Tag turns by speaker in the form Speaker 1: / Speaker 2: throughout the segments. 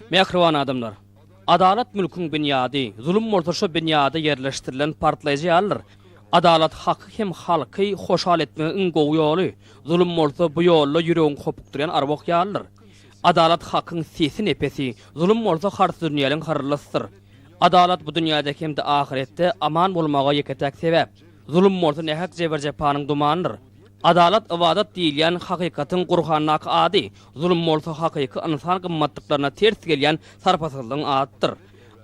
Speaker 1: Mehriban adamlar. Adalet mülkün bünyadi, zulüm mortaşo bünyada yerleştirilen partlayıcı ýalyr. Adalet haky hem halky hoşal etmegiň gowy ýoly. Zulüm morta bu ýolda ýüregiň kopukdyrýan arbok ýalyr. Adalet hakyň sesi nepesi, zulüm morta harty dünýäniň harlysydyr. Adalet bu dünýädäki hem de ahiretde aman bolmaga ýeketek sebäp. Zulüm morta nähak jeber jepanyň dumanydyr. Adalet ibadat diýilýän hakykatyň gurhanyna ady, zulüm morta hakyky insan gymmatlyklaryna ters gelýän sarpasızlygyň adydyr.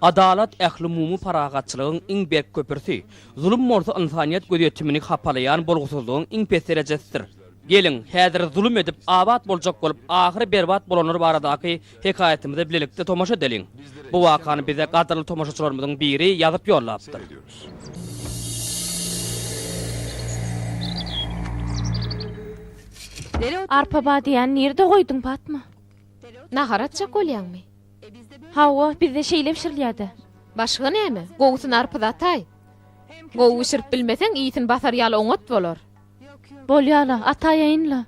Speaker 1: Adalet ähli mumy paragatçylygyň iň berk köpürsi, zulüm morta insaniýet gözetimini hapalaýan bolgusyzlygyň iň pes derejesidir. Gelin, häzir zulüm edip abat boljak bolup ahyry berbat bolanlar baradaky hekayetimizi bilelikde tomaşa edeliň. Bu wakany bize gadarly tomaşaçylarymyzyň biri ýazyp ýollapdyr.
Speaker 2: Arpa badiýan nerede goýdyň Fatma?
Speaker 3: Naharatça golýanmy?
Speaker 2: Hawa bizde şeýle pişirilýärdi.
Speaker 3: Başga näme? Gowusun arpyda tay. Gowu şirp bilmeseň iýitin basar ýaly oňat bolar.
Speaker 2: Bolýala, ataýynla.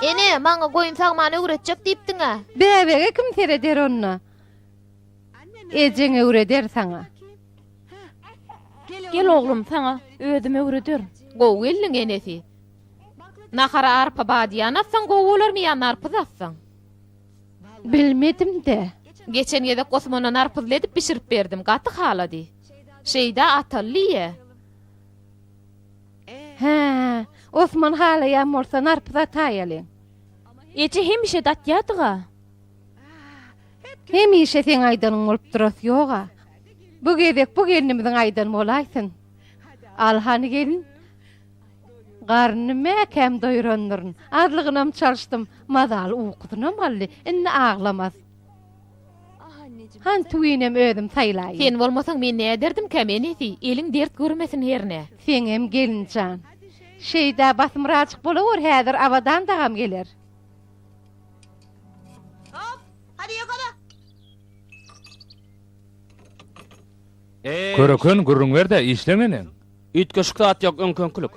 Speaker 3: Ene, maňa goýun sagmany öwretjek diýipdiň-a.
Speaker 4: Bäbege kim sereder onna? Ejeňe öwreder saňa.
Speaker 2: Gel oglum saňa ödüm öwreder.
Speaker 3: Gowu elliň enesi. Nahara arpa badiýan atsaň gowu bolarmy ýa narpyz atsaň?
Speaker 4: Bilmedim de.
Speaker 3: Geçen ýerde Osmana narpyz edip pişirip berdim, gaty halady. Şeýda atallyýa.
Speaker 4: Ha, Osman hala ýamursa narpyz ataýalyň.
Speaker 2: Eje hemişe datýardyga.
Speaker 4: Hemişe sen aýdanyň bolup durasy ýoga. Bu gezek bu gelinimiziň aýdan bolaýsyn. Alhany gelin. Garnymy kem doýrandyryn. Adlygynam çalşdym, mazal ukdunam hally, inni ağlamaz. Han tuýinem özüm saýlaýyn.
Speaker 3: Sen bolmasaň men näme ederdim kemenesi? Eliň dert görmesin herne.
Speaker 4: Sen hem gelinjan. Şeýda basmyraçyk bolawer häzir awadan dagam geler.
Speaker 3: Hadi ýokala.
Speaker 5: Körökön gurrun berde işlemeni.
Speaker 1: Ütkeşikde at ýok öňkönkülük.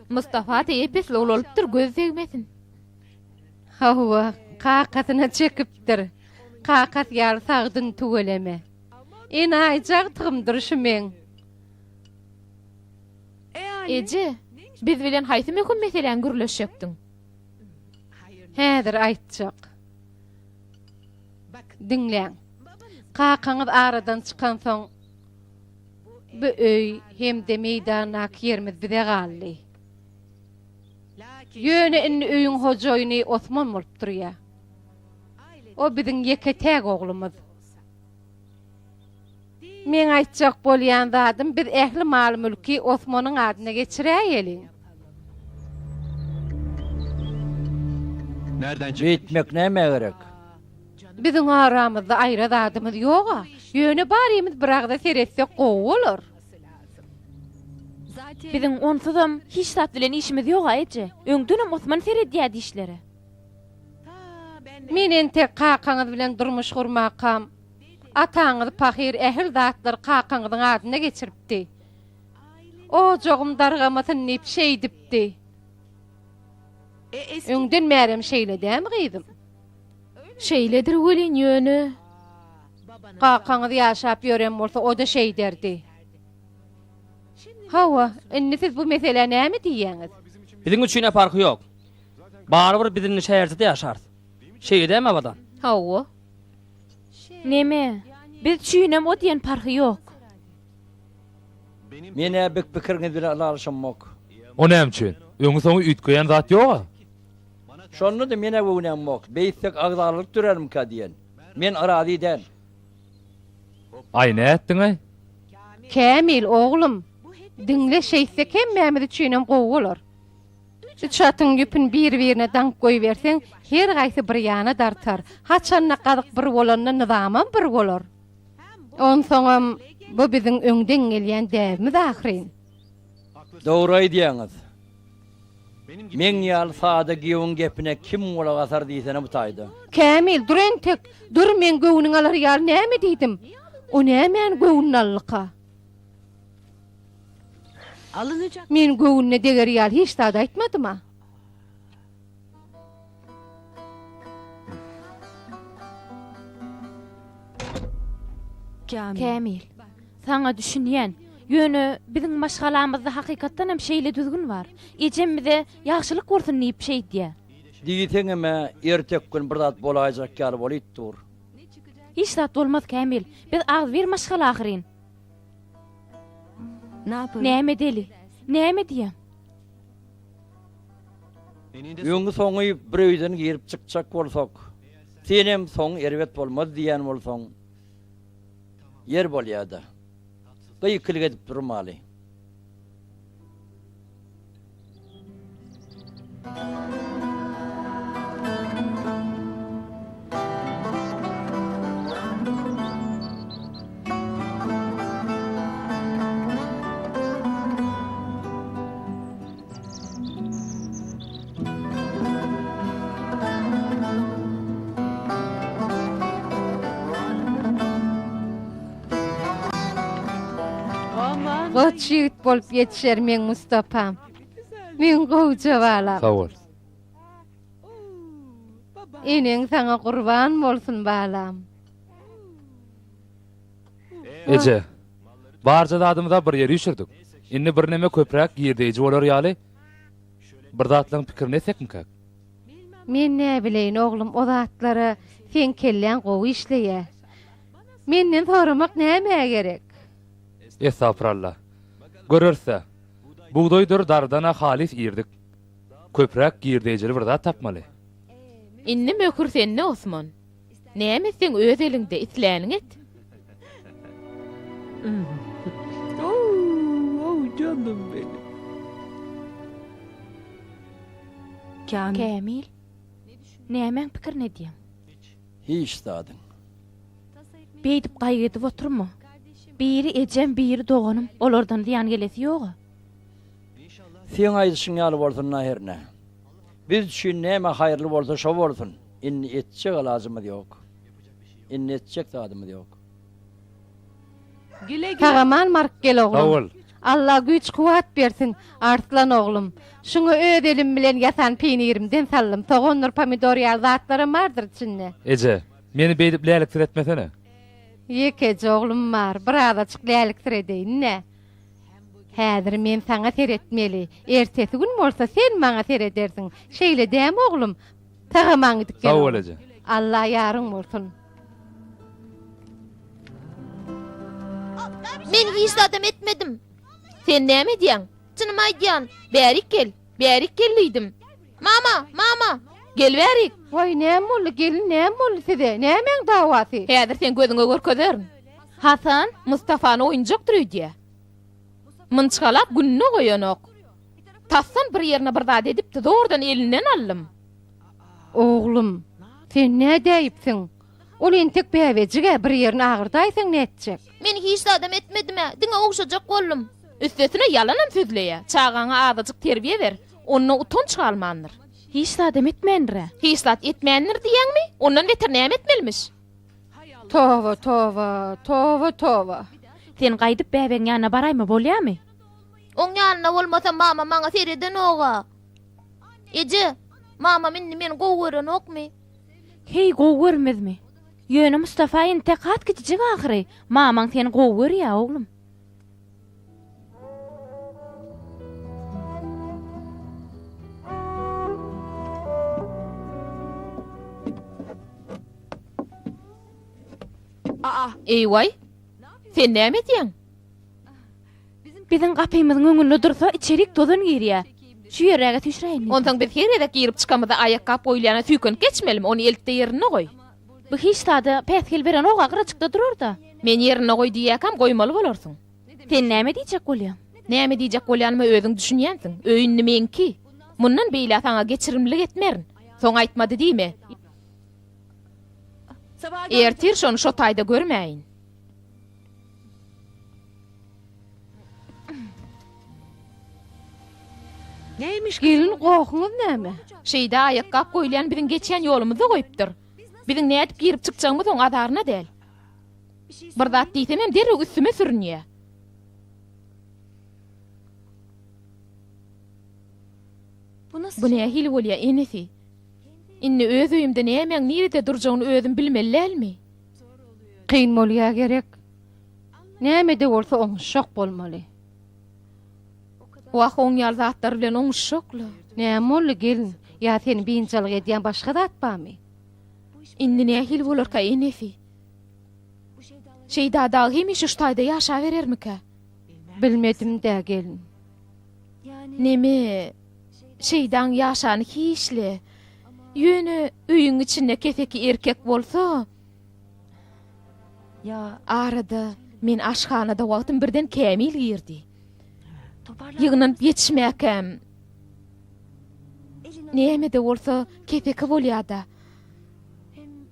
Speaker 3: Mustafa tepes olulypdyr, göz segmesin.
Speaker 4: Hawa, qaqatyna çekipdir. Qaqat ýaly sagdyn tügeleme. Ene aýjagdygymdyr şu men.
Speaker 3: Eje, biz bilen haýsy mekun meselen gürleşekdiň?
Speaker 4: Häzir aýtjak. Dinleň. Qaqaňyz aradan çykan soň bu öý hem de meýdana kiermiz bize galdy. Ýöne inni öýüň hojaýyny Osman bolup durýar. O biziň ýeketäk oglumyz. Men aýtjak bolýan zadym biz ähli mal mülki Osmanyň adyna geçiräýeliň.
Speaker 6: Nereden çıktı?
Speaker 7: Bitmek näme gerek?
Speaker 4: Biziň aramyzda aýra zadymyz ýoga. Ýöne barýymyz biragda seretsek gowy bolar.
Speaker 2: Biziň onsuzam hiç zat bilen işimiz ýok aýje. Öňdünüm Osman seredýärdi işleri.
Speaker 4: Menen tek qaqaňyz bilen durmuş gurmakam. Ataňyz pahyr ähli zatlar qaqaňyzyň adyna geçiripdi. O jogum dargamasyn nip şey dipdi. Öňden märem şeýle dämi gyzym?
Speaker 3: Şeýledir welin ýöne.
Speaker 4: Qaqaňyz ýaşap ýören bolsa o da şey derdi. Hawa, inni siz bu mesele näme diýýäňiz?
Speaker 1: Biziň üçin farky ýok. Barbyr biziň şäherde ýaşar. Şeýdämi abadan?
Speaker 3: Hawa.
Speaker 2: Neme? Biz çüýnem o diýen parky ýok.
Speaker 7: Mene bek pikiriňiz bilen alşamak.
Speaker 5: O näme üçin? Öňü soňy ütgeýän zat ýok.
Speaker 7: Şonu da mene wunammak. Beýsek agdarlyk dürerim ka diýen. Men arazydan.
Speaker 5: Ay näetdiň ay?
Speaker 4: Kamil oglum, dinle şeýse hemmämiz çüýnem gowy bolar. Çatyň ýüpün bir-birine dank goýberseň, her gaýsy bir ýana dartar. Haçanna gadyk bir bolanda nizamam bir bolar. On soňam bu biziň öňden gelýän däwimiz ahyrin.
Speaker 7: Dogry diýäňiz. Men ýaly sada giýiň gepine kim ulak asar diýsene bu taýda.
Speaker 4: Kamil, duren tek, dur men göwüniň alar ýaly näme diýdim? O nämen göwüniň allyka?
Speaker 8: Alınacak.
Speaker 4: Men göwünne deger ýaly hiç zat aýtmadym ha.
Speaker 2: Kamil, sana düşünýän, ýöne biziň maşgalamyzda hakykatdan hem şeýle düzgün bar. Ejemmize ýagşylyk bolsun diýip şey diýe.
Speaker 7: Diýseňeme ertek gün bir zat bolajak ýaly bolypdyr.
Speaker 2: Hiç zat bolmaz Kamil. Biz ağız bir maşgala ahyryn. Näme deli? Näme diýem?
Speaker 7: Öňü soňy bir öýden girip çykjak bolsak, senem soň erbet bolmaz diýen bolsaň, yer bolýardy. Gaýkylyk edip durmaly.
Speaker 4: Goç ýigit bolup ýetişer men Mustapam. Men gowja balam.
Speaker 5: Sağ ol.
Speaker 4: Eneň saňa gurban bolsun balam.
Speaker 5: Ece. Barja da adymyza bir ýere ýüşürdik. Inni bir neme köprek ýerdeji bolar ýaly. Bir zatlaryň pikirini etsekmi kak?
Speaker 4: Men ne bileýin oglum, o zatlara sen kellen gowy işleýär. Menden soramak näme gerek?
Speaker 5: Estağfurullah. Görürse, buğdoydur dardana halis ýerdik. Köprek ýerdejili bir zat tapmaly.
Speaker 3: Inni mökür senne Osman. Näme sen öz elinde itläniň et?
Speaker 7: Canım benim.
Speaker 2: Kamil. Nämen pikir ne diýem?
Speaker 7: Hiç dadyň.
Speaker 2: Beýdip gaýgydyp oturma. Biri ejem, biri doganım. Olardan diýen gelesi ýok.
Speaker 7: Sen aýdyşyň ýaly bolsun näherne. Biz üçin näme haýyrly bolsa şo bolsun. Inni etjek lazymyz ýok. Inni etjek zadymyz ýok.
Speaker 4: Kagaman mark gel
Speaker 5: Sağ
Speaker 4: oglum.
Speaker 5: ol.
Speaker 4: Allah güç kuwat bersin. Artlan oglum. Şuňa öz elim bilen ýasan peynirimden sallym. Togonur pomidor ýaly zatlarym bardyr içinde.
Speaker 5: Ece, meni beýdip lälikdir etmesene.
Speaker 4: Ýekeci oglum bar. Biraz açyk lälikdir edeýin ne? Häzir men saňa seretmeli. Ertesi gün bolsa sen maňa seredersiň. Şeýle däme oglum? Tagaman gidip gel.
Speaker 5: Sağ ol Ece.
Speaker 4: Allah ýaryň bolsun.
Speaker 3: Men hiç adam etmedim. Sen näme diýen? Çynym aýdýan. Bärik gel. Bärik gelýdim. Mama. Gel bärik.
Speaker 4: Vay näme boldy? Gelin näme boldy size? Nämeň dawasy?
Speaker 3: Häzir sen gözüňe görkezerň. Hasan Mustafany oýunjak durýdy. Mınçgalap gününe goýanok. Tassan bir ýerine bir zat edipdi, zordan elinden aldım.
Speaker 4: Oglum, sen ne diýipsiň? Ol entek bäwejige bir ýerine agyrdaýsaň ne etjek?
Speaker 3: Men hiç adam etmedim. Diňe oňşajak boldum. Üstesine yalanam sözleýär. Çağaňa azyjyk terbiýe ber. Onu utunç galmandyr.
Speaker 2: Hiç zat etmendir.
Speaker 3: Hiç zat etmendir diýäňmi? Ondan beter näme etmelimiş?
Speaker 4: Tova.
Speaker 2: Sen gaýdyp bäbeň ýanyna baraýmy bolýarmy?
Speaker 3: Oň ýanyna bolmasa mama maňa sereden oga. Ece, mama men gowuran okmy?
Speaker 2: Hey gow görmezmi? Ýöne Mustafa ente kat gidijek ahyry. Mamaň seni gow görýär oglum.
Speaker 3: Eýway. Sen näme diýen?
Speaker 2: Biziň gapymyzyň öňünde dursa içerik dozan girýär. Şu ýerege tüşräýin.
Speaker 3: Ondan bir herede girip çıkamada ayakkabı boýlaryna tüýken geçmelim, onu eltde ýerine goý.
Speaker 2: Bu hiç zat pesgel beren oga gyrçykda durur da.
Speaker 3: Men ýerine goý diýäkam goýmaly bolarsyň.
Speaker 2: Sen näme diýjek bolýan?
Speaker 3: Näme diýjek bolýanymy özüň düşünýänsiň. Öýün nimenki? Mundan beýle saňa geçirimlik etmerin. Soň aýtmady diýme. Ertir şonu şo taýda görmäýin.
Speaker 4: Gelin goýuňyz näme?
Speaker 3: Şeýde ayakkabı goýulan biziň geçen ýolumyzy goýupdyr. Biziň näme edip girip çykjagymyz oň adaryna däl. Bir zat diýsem hem derrek üstüme sürünýär. Bu näme hil bolýar enesi? Inni öz öýümde nämeň nirede durjagyny özüm bilmellämi?
Speaker 4: Kyn bolýar gerek. Näme-de bolsa oňuşak bolmaly.
Speaker 3: Waq oň ýal zatlar bilen oňuşakly.
Speaker 4: Näme boldy gelin? Ya seni biňçalyk edýän başga zat barmy?
Speaker 3: Indi nähil bolarka enefi? Şeyda dağı hemiş şu taýda ýaşa berermike?
Speaker 4: Bilmedim de gelin.
Speaker 3: Neme? Şeydan ýaşany hiçle. Ýöne öýüň içinde kefeki erkek bolsa,
Speaker 2: Ya
Speaker 3: arada men aşhanada wagtym birden Kämil girdi. Ýygynyp ýetişmäkem. Näme de bolsa kefeki bolýarda.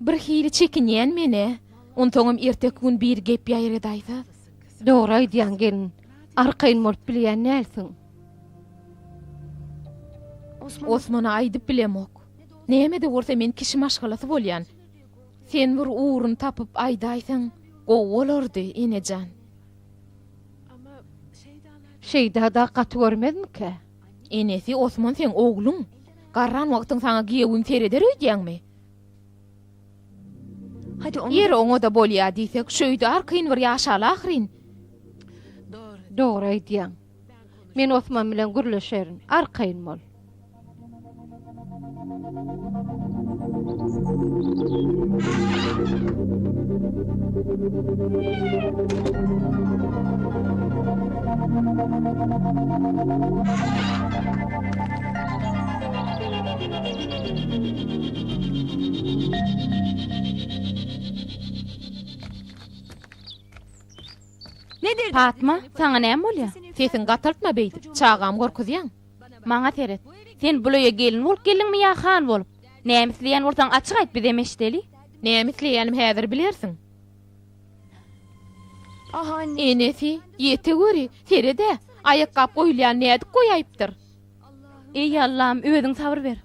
Speaker 3: Bir hili çekinýän meni. Ontoňam ertek gün bir gep ýaýradaýdy.
Speaker 4: Dogry aýdýan gelin. Arkayn bolup bilýän näsin?
Speaker 3: Osmana aýdyp bilemok. Näme de bolsa men kişi maşgalasy bolýan. Sen bir uğrun tapyp aýdaýsyň, gowalardy enejan.
Speaker 4: Şeyda da gaty görmedimki?
Speaker 3: Enesi Osman sen oğlum. Garran wagtyň saňa giýewin tereder öýdýäňmi?
Speaker 2: hadi onu
Speaker 3: Ýer oňa da bolýar diýsek, şöýde arkayn bir ýaşaly ahyryn.
Speaker 4: Dogry aýdýan. Men Osman bilen gürleşerin. Arkayn bol.
Speaker 2: nedir? Fatma, sana näme bolýar?
Speaker 3: Sesin gataltma beýdi. Çağam gorkuzýan.
Speaker 2: Maňa teret. Sen buloya gelin bolup gelinmi ya han bolup? Näme isleýän bolsaň açyk aýt bir demeşdeli.
Speaker 3: Näme isleýänim häzir bilersiň.
Speaker 2: Aha,
Speaker 3: Enesi, ýete göri, terede aýakkap goýulýan näde goýaýypdyr.
Speaker 2: ey Allah'ım özüň sabır ber.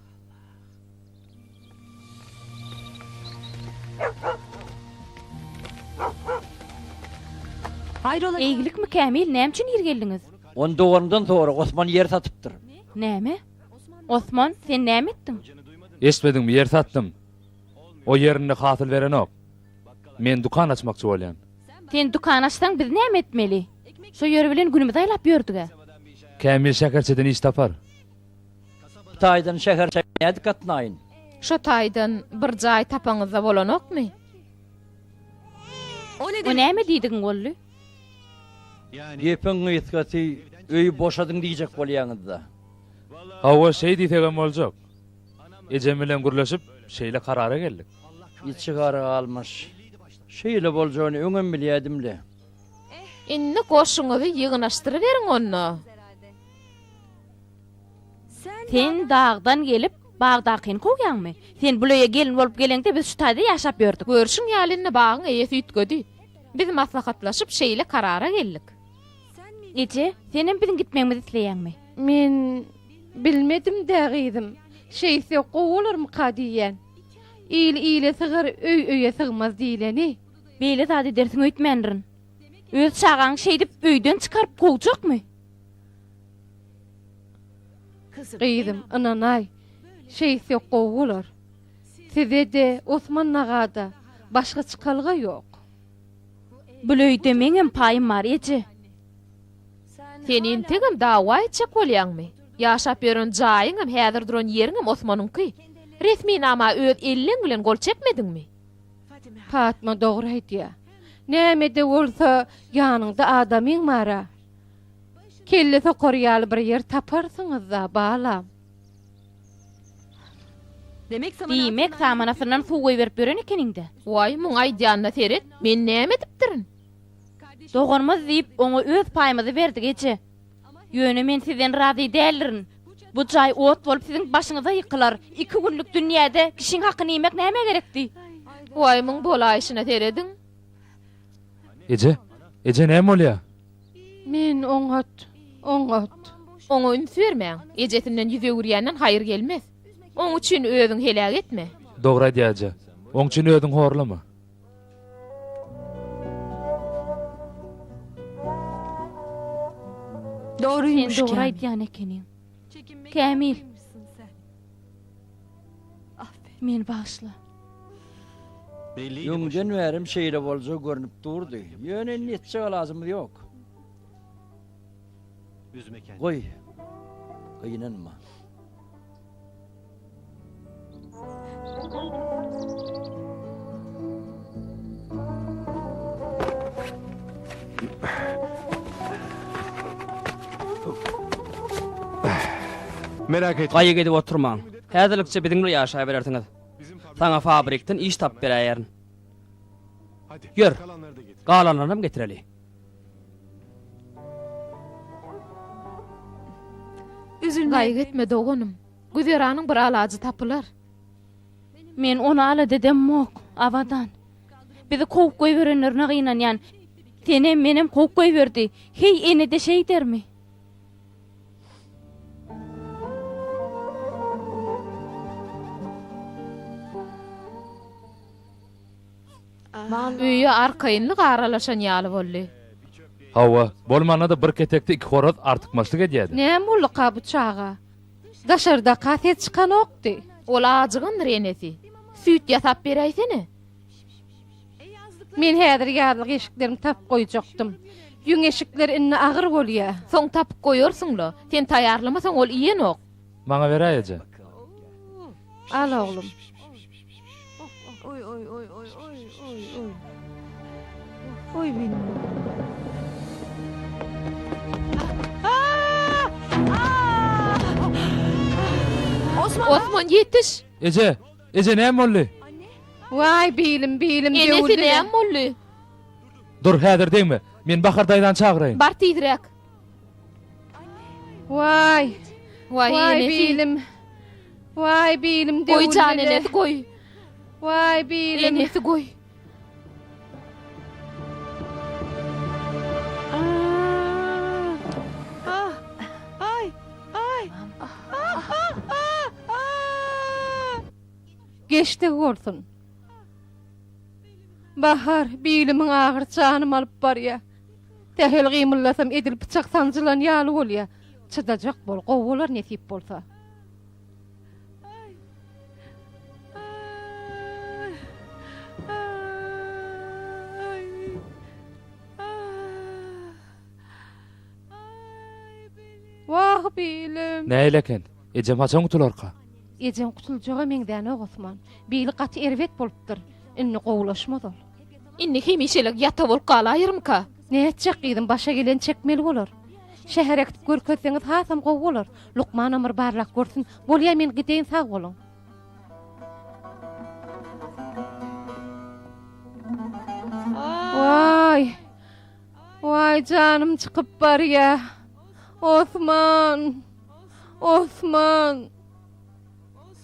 Speaker 2: Hayrola? Eýgilik mi Kämil? Näme üçin ýer geldiňiz?
Speaker 7: Onu doğandan sonra Osman yer satıptır.
Speaker 2: Näme? Osman, sen näme etdiň?
Speaker 5: Eşitmediňmi, ýer satdym. O ýerini hasyl beren ok. Men dukan açmakçy bolýan.
Speaker 2: Sen dukan açsaň biz näme etmeli? Şo ýeri bilen günümizi aýlap ýördige.
Speaker 5: Kämil şäkerçeden iş tapar.
Speaker 7: Taýdan şäher çäknädi gatnaýyn.
Speaker 3: Şo taýdan bir jaý tapaňyzda bolanokmy?
Speaker 2: O näme diýdiň golly?
Speaker 7: Yepen ýetgäti öýü boşadyň diýjek bolýaňyzda.
Speaker 5: Hawa şey diýsegem boljak. Ejem bilen gürleşip şeýle karara geldik.
Speaker 7: Ýetçigara almış. Şeýle boljagyny öňem bilýädimle.
Speaker 3: Inni goşuňyzy ýygynaşdyryp beriň onu.
Speaker 2: Sen dağdan gelip Bagdakyn kowýanmy? Sen buloya gelin bolup gelende biz şu taýda ýaşap ýördik.
Speaker 3: Görüşüň ýalyny bagyň eýesi üýtgedi. Biz maslahatlaşyp şeýle karara geldik.
Speaker 2: Ece, senin bizim gitmemizi isleýänmi?
Speaker 4: Men bilmedim de gyzym. Şeyse gowularmy kadiýen. İle sygar öýe sygmaz diýleni.
Speaker 2: Beýle zady dersiň öýtmendirin. Öz çağaň şey dip öýden çykaryp gowjakmy?
Speaker 4: Gyzym, ananay. Şeyse gowular. Size de Osman nagada başga çykalga ýok.
Speaker 2: Buloýda meňem paýym bar Ece.
Speaker 3: Senin tegim dawa etjek bolýanmy? Ýaşap ýören jaýyňam häzir duran ýeriňem Osmanyňky. Resmi nama öz elliň bilen gol çekmediňmi?
Speaker 4: Fatma dogry aýdýar. Näme de bolsa ýanyňda adamyň mara. Kelle sokorýaly bir ýer taparsyňyz da balam.
Speaker 2: Diýmek samanasyndan suw goýberip beren ekeniňde.
Speaker 3: Vay, muň aýdýanyna seret, men näme edipdirin?
Speaker 2: Doganmaz diýip oňa öz paýymyzy berdik Ece. Ýöne men sizden razy däldirin. Bu jaý ot bolup siziň başyňyza ýykylar. 2 günlük dünýäde kişiň hakyny ýemek näme gerekdi?
Speaker 3: Vay, muň bolaýyşyna serediň.
Speaker 5: Ece näme bolýar?
Speaker 4: Men oňat.
Speaker 3: Oňa üns bermäň. Ejetinden ýüze gürýänden haýyr gelmez. Oň üçin özüň helak etme.
Speaker 5: Dogry diýäje. Oň üçin özüň horlama.
Speaker 2: Sen dogry aýdýan ekeniň. Kämil. Men bağışla.
Speaker 7: Ýöňden wärim şeýle bolsa görnüp durdy. Ýöne netçe lazım yok.
Speaker 6: Üzme kendini.
Speaker 7: Goy. Kıynanma.
Speaker 6: Merak etme.
Speaker 1: Gaýy gedip oturmaň. Häzirlikçe biziňle ýaşaýa berersiňiz. Saňa fabrikden iş tap berýärin.
Speaker 6: Hadi.
Speaker 1: Gör.
Speaker 6: Kalanları da getir.
Speaker 1: Galanlarynam getireli.
Speaker 3: Gaýy etme dogonum. Güzeranyň bir alajy tapylar.
Speaker 2: Men onu ala dedem mok, avadan. Bizi kowup goýberenlerine gynanýan. Tenem menem kowup goýberdi. Hey ene de şeý dermi?
Speaker 3: Öýe arkaýynlyk aralaşan ýaly boldy.
Speaker 5: Hawa, bolmana da bir ketekde 2 horoz artykmaşlyk edýärdi.
Speaker 4: Ne mulluqa bu çağa? Daşarda kaset çıkan okdy.
Speaker 3: Ola ajygyndyr enesi. Süýt ýasap beräýsene.
Speaker 4: Men häzir ýarlyk eşiklerimi tap goýjakdym. Ýüň eşikler inne agyr bolýar.
Speaker 3: Soň tapyp goýarsyňla. Sen taýarlamasaň ol iýen ok.
Speaker 5: Maňa beräýeje.
Speaker 4: Al oglum.
Speaker 8: Oy oy oy oy oy oy oy. Oy benim.
Speaker 3: Osman yetiş.
Speaker 5: Eje, näme boldy?
Speaker 4: Vay bilim
Speaker 3: Enesi näme boldy?
Speaker 5: Dur, häzir deňme. Men Bahardaýdan çagyraýyn.
Speaker 3: Bar tiýdirek.
Speaker 4: Vay
Speaker 3: Vay enesi.
Speaker 4: bilim. Vay bilim
Speaker 3: Goý jan enesi goý.
Speaker 4: Vay bilim.
Speaker 3: Enesi goý.
Speaker 8: Ay ay.
Speaker 4: Geçti gorsun. Bahar bilimiň agyr çanymy alyp barýar. Tehil gymyllasam edil bıçak sancılan ýaly bolýar. Çydajak bol, gowular nesip bolsa. Wah bilim.
Speaker 5: Näýleken? Ejem haçan utularka?
Speaker 4: Ejem kutuljaga meňden Osman. Bili gaty erwet bolupdyr. Inni gowulaşmaz ol.
Speaker 3: Inni hemişelik ýata bolup galaýyrmyka?
Speaker 4: Ne etjek gydym başa gelen çekmeli bolar. Şäher ekip görkezseňiz hasam gowular. Lukman amr barlak görsün. Bolýar men gideýin sag bolun. Vay. Vay canım çıkıp barýar. Osman. Osman.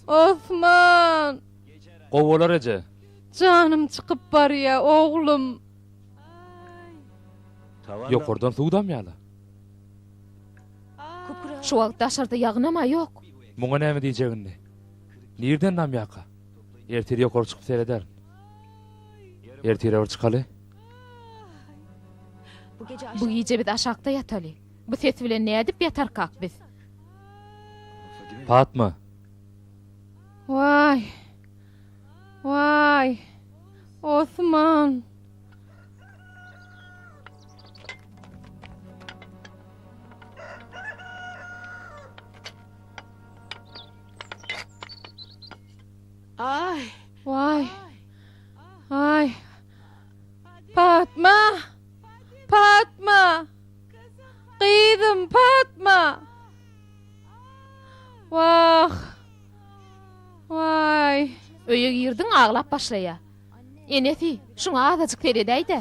Speaker 4: Osman.
Speaker 5: Gowular eje.
Speaker 4: Canım çıkıp barýar oglum.
Speaker 5: Ýokurdan suwdam ýaly.
Speaker 3: Şu wagt daşarda ýagnama ýok.
Speaker 5: Muňa näme diýjegini? Nirden nam ýaka? Ertir ýokary çykyp sereder. Ertir ýokary çykaly.
Speaker 3: Bu gece biz aşakta yataly. Bu ses bilen ne edip yatarkak biz?
Speaker 5: Fatma,
Speaker 4: Vay. Vay. Osman.
Speaker 8: Ay.
Speaker 4: Vay. Ay. Fatma. Fatma. Kızım Fatma. Vah. Vay.
Speaker 3: Öýe girdin ağlap başlaya. Enesi, şuňa azaçyk teredäýdi.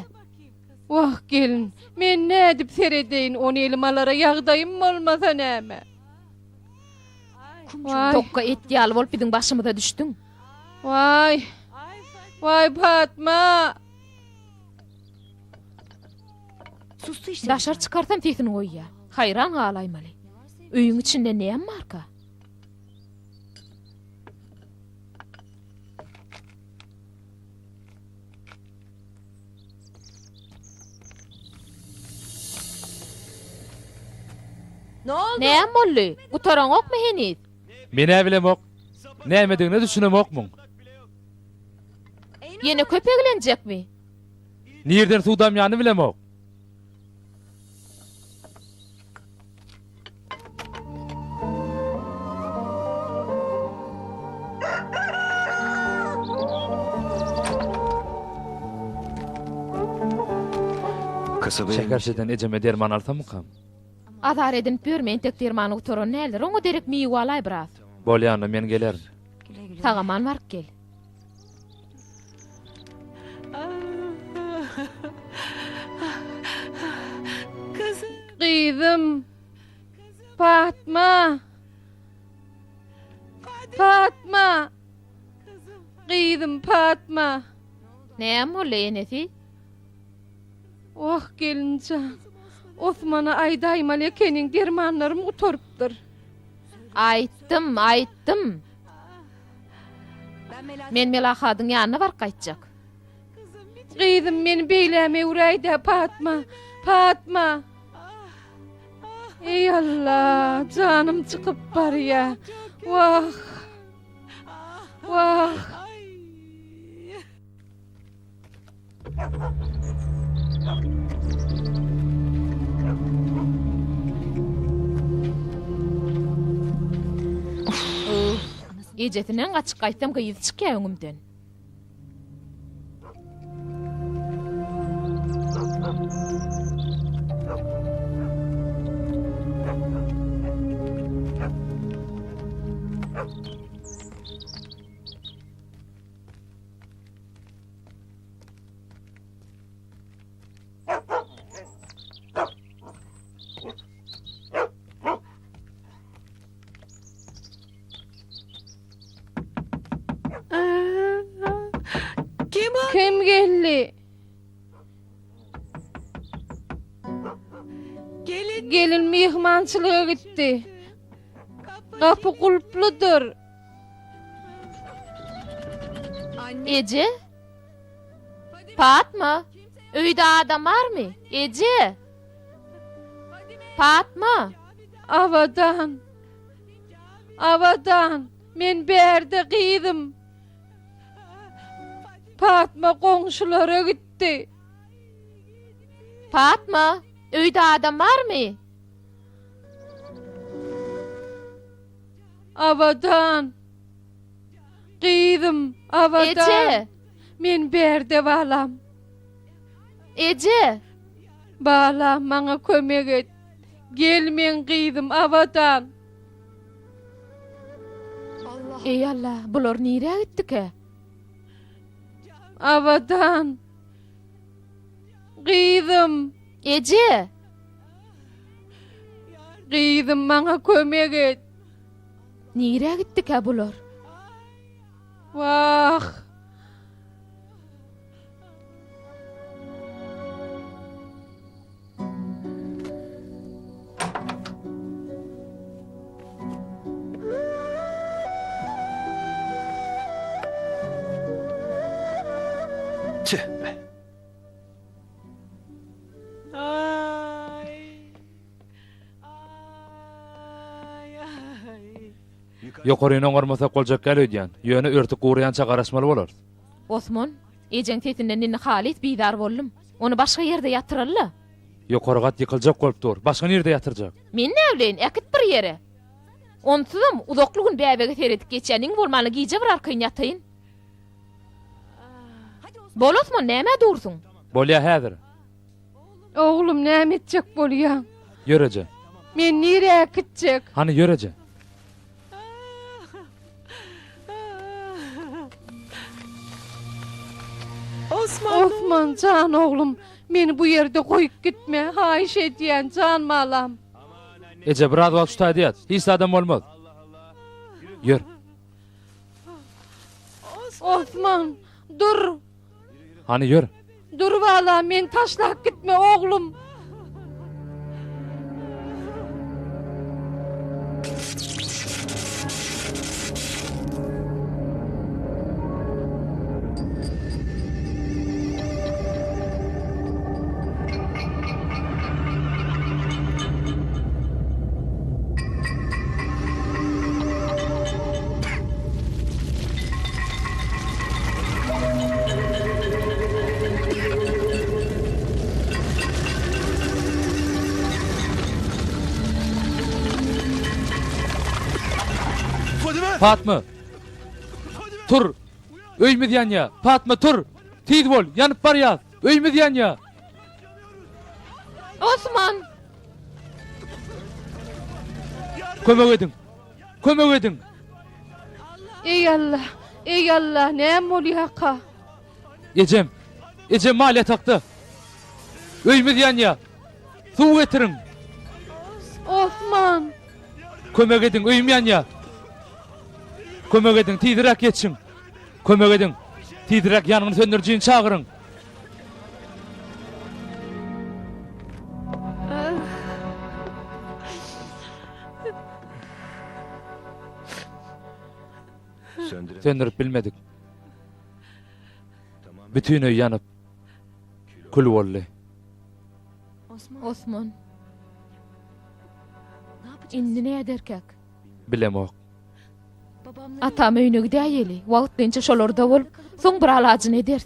Speaker 4: Vah gelin. Men ne edip seredeyin on elmalara ýagdaýym bolmasa näme? Vay.
Speaker 3: Tokka etýal bolup biziň başymyza düşdüň.
Speaker 4: Vay. Vay Fatma.
Speaker 8: Sustu işte.
Speaker 3: Daşar çıkarsam tesini goýýar. Hayran galaýmaly. Öýüň içinde näme barka?
Speaker 8: Ne oldu?
Speaker 3: Näme boldy? Gutaran okmy heniz?
Speaker 5: men bilem ok. Näme diňini düşünem okmuň.
Speaker 3: Yine köpeklenjekmi?
Speaker 5: Nirden suwdam ýany bilemok.
Speaker 6: Kasabaya
Speaker 5: Şekerşeden ejeme derman alsam kam.
Speaker 3: Azar edinip börmeyin tek dermanyny oturan näler? Oňa derek miýiw alay biraz.
Speaker 5: Bolýanna men gelerim.
Speaker 3: Tagaman bark gel.
Speaker 4: Kızım. Fatma. Fatma. Kızım Fatma.
Speaker 3: Näme boldy enesi?
Speaker 4: Oh gelince. Osman'a aydayma lekenin dermanlarım oturupdur.
Speaker 3: Aýtdym. Men Melahadyň ýanyna bark gaýtjak.
Speaker 4: Kızım meni beýläme urayda Fatma. Fatma. Ey Allah, canım çıkıp bar ya. Vah. Vah.
Speaker 3: Ejetinden gaçyk gaýtsam gyýyp çykýar öňümden.
Speaker 4: Kim geldi? Gelin mihmançılığa gitti. Kapı kulpludur.
Speaker 3: Ece? Fatma? Öýde adam barmy? Ece? Fatma?
Speaker 4: Avadan. Avadan. Men berde kıydım. Fatma komşulara gitti.
Speaker 3: Fatma? Öýde adam barmy?
Speaker 4: Avadan. Kıydım. Avadan.
Speaker 3: Ece?
Speaker 4: Men berde balam.
Speaker 3: Ece?
Speaker 4: Balam bana kömek et. Gel men kıydım avadan.
Speaker 3: Ey Allah, bular nire gitdik?
Speaker 4: Avadan. Kıydım.
Speaker 3: Ece?
Speaker 4: Kıydım bana kömek et.
Speaker 3: Nire gitdik bular?
Speaker 4: Vah.
Speaker 6: Tüh.
Speaker 5: Ýokaryna oňarmasa goljak gelýän. Ýöne örtük gurýança garaşmaly bolar.
Speaker 3: Osman, ejeň sesinden ninni halis biýdar boldum. Onu başga ýerde ýatyrallar.
Speaker 5: Ýokarygat ýykyljak bolupdyr. Başga nerede ýatyrjak?
Speaker 3: Men näwleýin, äkit bir ýere. Onsuzam uzaklygyň bäbege seredip geçýäniň bolmaly giýje bir arkaýyn ýataýyn. Bol Osman, näme dursun?
Speaker 5: Bolýa häzir.
Speaker 4: Oğlum näme etjek bolýan?
Speaker 5: Ýöreje.
Speaker 4: Men nire gitjek?
Speaker 5: Hani ýöreje.
Speaker 4: Osman can oğlum, meni bu yerde koyup gitme. Haýyş edýän can malam.
Speaker 5: Ece biraz wagt şuta diýet. Hiç adam bolmaz. Ýör.
Speaker 4: Osman, dur.
Speaker 5: Hani ýör.
Speaker 4: Dur valla, men taşlap gitme oğlum.
Speaker 5: Fatma. Tur. Öýme diýen ya. Fatma tur. Tiz bol, ýanyp barýar. Öýme diýen ya.
Speaker 3: Osman!
Speaker 5: Kömek edin. Kömek edin.
Speaker 4: Ey Allah, näme bolýar haka?
Speaker 5: Ecem. Ecem maliyet taktı. Öýme diýen ya. Suw getirin.
Speaker 4: Osman!
Speaker 5: Kömek edin, öýmeýän ya. Kömek edin, tizirek geçin. Kömek edin. Tizirek ýanyny söndürjin çağırın. Söndürüp bilmedik. Bütün öý ýanyp kül boldy.
Speaker 3: Osman. Indi ne ederkek?
Speaker 5: Bilemok.
Speaker 3: Atam öýüne gidäýeli. Wagtynça şolarda bolup, soň bir alajyny eder.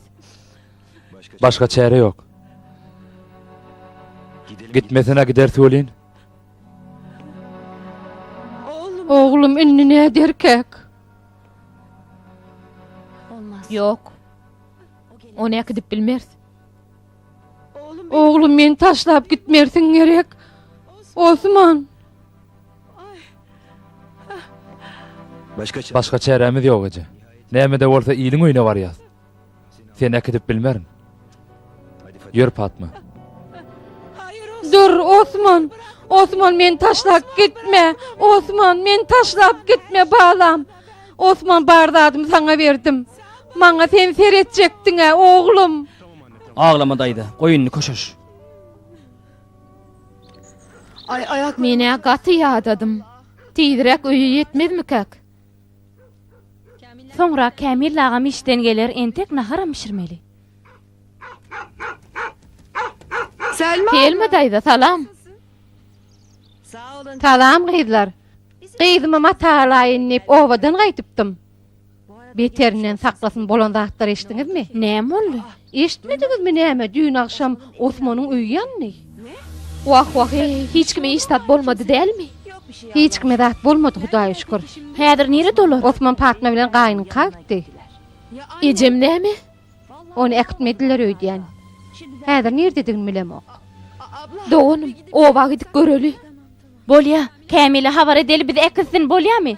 Speaker 5: Başka çare yok. Gitmesine gider söyleyin.
Speaker 4: Oğlum inni näde erkek?
Speaker 3: Yok. O ne gidip bilmez.
Speaker 4: Oğlum men taşlap gitmersin gerek. Osman!
Speaker 6: Başka
Speaker 5: çaremiz yok ece. Näme de bolsa iyiliň öýüne barýar. Sen ekidip bilmerin. Ýör Fatma.
Speaker 4: Dur Osman! Osman men taşlap gitme! Osman men taşlap gitme balam! Osman bardadım sana verdim. Maňa sen seretjekdiň ha oğlum.
Speaker 1: Ağlama daýdy. Goýunny köşeş.
Speaker 8: Ayak
Speaker 3: Mene gaty ýadadım. Tiýdirek öýü ýetmezmi kak?
Speaker 2: Soňra Kamil agam işden geler entek nahara mişirmeli.
Speaker 8: Selma.
Speaker 3: Gelme daýda, salam.
Speaker 4: Salam gyzlar. Gyzymy matalaýynyp owadan gaýtypdym. Beterinden saklasın bolan zatlar eşdiňizmi?
Speaker 2: Näme boldy?
Speaker 4: Eşitmediňizmi näme? Dün akşam Osmanyň öýü ýandy.
Speaker 3: Wah, hiç kime istat bolmady dälmi?
Speaker 4: Hiç kime zat bolmady Hudaýa şükür.
Speaker 2: Häzir nere dolar?
Speaker 4: Osman Fatma bilen gaýnyny kalkdy.
Speaker 3: Ecem näme?
Speaker 4: Onu ekitmediler öýdýän. Häzir nerdedigini bilemok.
Speaker 3: Doğunum, oba gidip göreli.
Speaker 2: Bolýa, Kamil'e habar edeli bizi ekitsin bolýamy?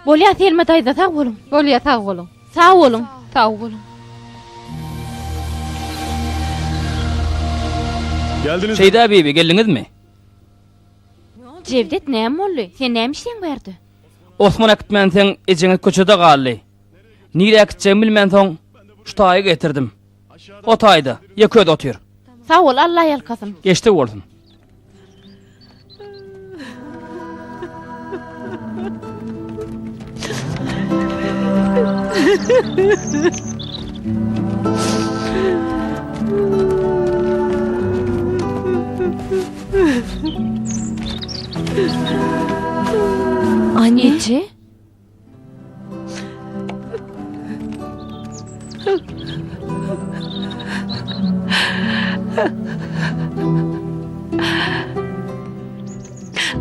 Speaker 2: Bolýa Selma daýda sag bolun.
Speaker 4: Bolýa sag bolun.
Speaker 2: Sag bolun.
Speaker 3: Sağ olun.
Speaker 6: Geldiniz.
Speaker 1: Şeyda bibi geldiňizmi?
Speaker 2: Cevdet näme boldy? Sen näme işleň berdi?
Speaker 1: Osman akitmen sen ejeňiz köçede galdy. Nire akitjegimi bilmän soň şu taýy getirdim. O taýda ýeköde otyr.
Speaker 2: Sag bol, Allah ýalkasyn.
Speaker 1: Geçti bolsun.
Speaker 2: Anneci?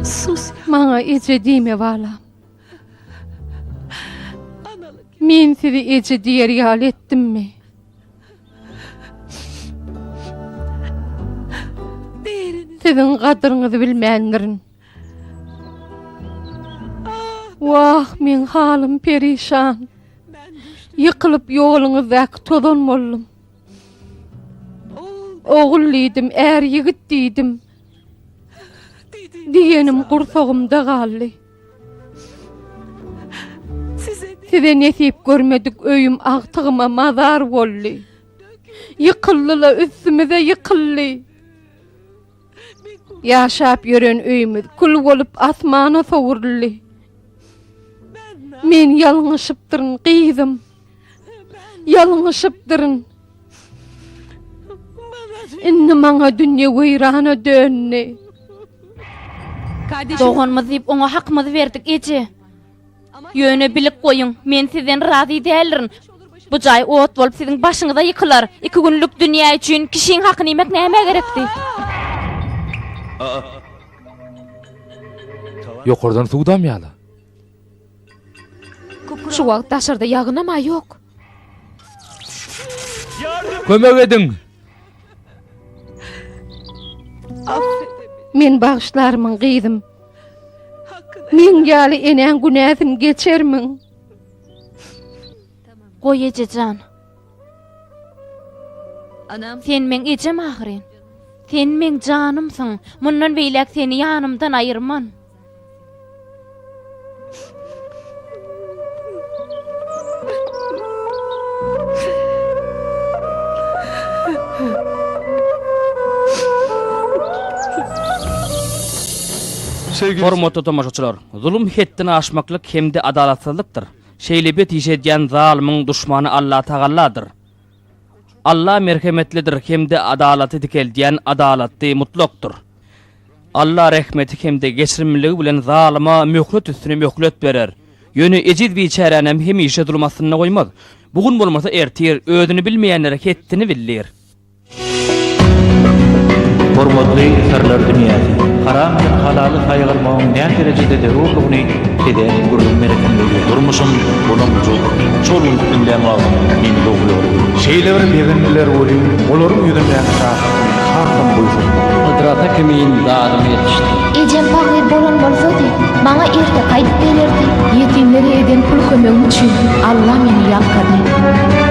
Speaker 8: Sus.
Speaker 4: Maňa ece diýme balam. Men sizi ece diýer ýal etdimmi? Sizin gadryňyzy bilmändirin. Wah, men halym perişan. Ýykylyp ýoluňyzdaky tozan boldum. Oğulliydim, er ýigit diýdim. Diýenim gursagymda galdy. Size nesip görmedik öýüm agtygyma mazar boldy. Ýykyldyla üstümize ýykyldy. Ýaşap ýören öýümüz kul bolup asmana sowurly. Men ýalňyşypdyryn gyzym. Ýalňyşypdyryn. Inni maňa dünýe weýrana dönni.
Speaker 2: Doğanmaz deyip ona hakkımızı verdik ece. Yöne bilip koyun, men sizden razı değilirim. Bu cay ot bolup sizin başınıza yıkılar. 2 günlük dünya için kişinin hakkını yemek neyme gerekti?
Speaker 5: Yokurdan suwdam ýaly.
Speaker 3: şu wagt daşarda ýagynama ýok.
Speaker 5: Kömek edin.
Speaker 4: Men bağışlarmın gyzym. Men ýaly enen günäsin geçermin.
Speaker 2: Goý ejejan.
Speaker 8: Anam
Speaker 2: Sen men ejem ahyryn. Sen men janymsyň. Mundan beýlek seni ýanymdan aýyrman.
Speaker 6: Sevgili
Speaker 1: Hormatly tomaşaçylar, zulüm hetdini aşmaklyk hemde adalatsızlykdyr. Şeýlebet ýeşedýän zalymiň duşmany Allah Tagalladyr. Allah merhemetlidir hemde adalaty dikeldiýän adalatly mutlakdyr. Allah rahmeti hemde geçirimligi bilen zalyma möhlet üstüne möhlet berer. Ýöne ejid biçäränem hemişe zulmasyna goýmaz. Bugun bolmasa ertir özüni bilmeýänlere hetdini bilýär.
Speaker 9: Hormatly sırlar dünýäsi. Haram we halaly haýgyrmagyň näme derejede derwurlygyny eden gurulum merekendigi durmuşum bolamjy çolun dinlämäge men dogulur. Şeýlerin begendiler boly, olaryň ýüzünden hartam boýsun.
Speaker 7: Hydrata kimin dadymy ýetişdi.
Speaker 3: Ejem pagir bolan bolsady, maňa erte gaýdyp bererdi. Ýetimlere eden pul kömegi üçin Allah meni ýalkardy.